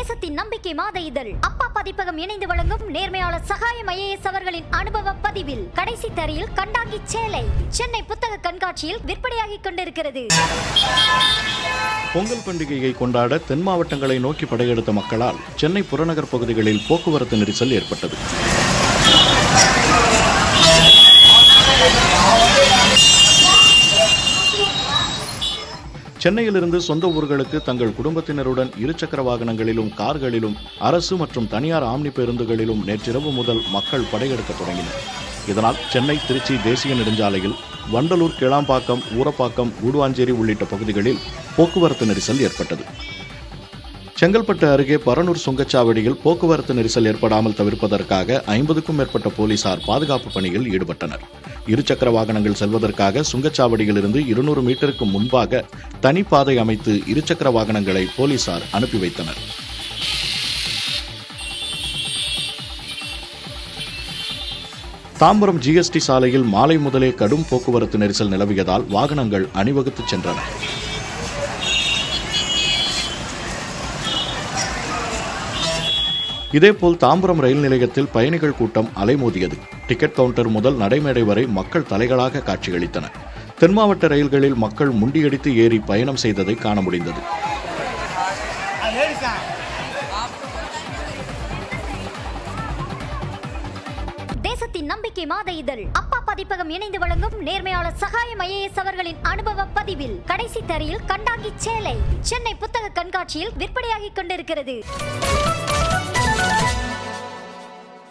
தேசத்தின் நம்பிக்கை மாத இதழ் அப்பா பதிப்பகம் இணைந்து வழங்கும் நேர்மையாளர் சகாயம் IAS அவர்களின் அனுபவ பதிவில் கடைசி தரையில் கண்டாங்கி சேலை சென்னை புத்தக கண்காட்சியில் விற்பனையாகிக் கொண்டிருக்கிறது. பொங்கல் பண்டிகையை கொண்டாட தென் மாவட்டங்களை நோக்கி படையெடுத்த மக்களால் சென்னை புறநகர் பகுதிகளில் போக்குவரத்து நெரிசல் ஏற்பட்டது. சென்னையிலிருந்து சொந்த ஊர்களுக்கு தங்கள் குடும்பத்தினருடன் இருசக்கர வாகனங்களிலும் கார்களிலும் அரசு மற்றும் தனியார் ஆம்னி பேருந்துகளிலும் நேற்றிரவு முதல் மக்கள் படையெடுக்க தொடங்கினர். இதனால் சென்னை திருச்சி தேசிய நெடுஞ்சாலையில் வண்டலூர் கிளாம்பாக்கம் ஊரப்பாக்கம் கூடுவாஞ்சேரி உள்ளிட்ட பகுதிகளில் போக்குவரத்து நெரிசல் ஏற்பட்டது. செங்கல்பட்டு அருகே பரனூர் சுங்கச்சாவடியில் போக்குவரத்து நெரிசல் ஏற்படாமல் தவிர்ப்பதற்காக 50க்கும் மேற்பட்ட போலீசார் பாதுகாப்பு பணியில் ஈடுபட்டனர். இருசக்கர வாகனங்கள் செல்வதற்காக சுங்கச்சாவடியில் இருந்து 200 மீட்டருக்கு முன்பாக தனிப்பாதை அமைத்து இருசக்கர வாகனங்களை போலீசார் அனுப்பி வைத்தனர். தாம்பரம் GST சாலையில் மாலை முதலே கடும் போக்குவரத்து நெரிசல் நிலவியதால் வாகனங்கள் அணிவகுத்து சென்றன. இதேபோல் தாம்பரம் ரயில் நிலையத்தில் பயணிகள் கூட்டம் அலைமோதியது. டிக்கெட் கவுண்டர் முதல் நடைமேடை வரை மக்கள் தலைகளாக காட்சியளித்தனர். தென் மாவட்ட ரயில்களில் மக்கள் முண்டியடித்து ஏறி பயணம் செய்ததை காண முடிந்தது. தேசத்தின் நம்பிக்கை மாத இதழ் அப்பா பதிப்பகம் இணைந்து வழங்கும் நேர்மையாளர் சகாயம் IAS அவர்களின் அனுபவ பதிவில் கடைசி தரையில் கண்டாங்கி சேலை சென்னை புத்தக கண்காட்சியில் விற்பனையாகிக் கொண்டிருக்கிறது.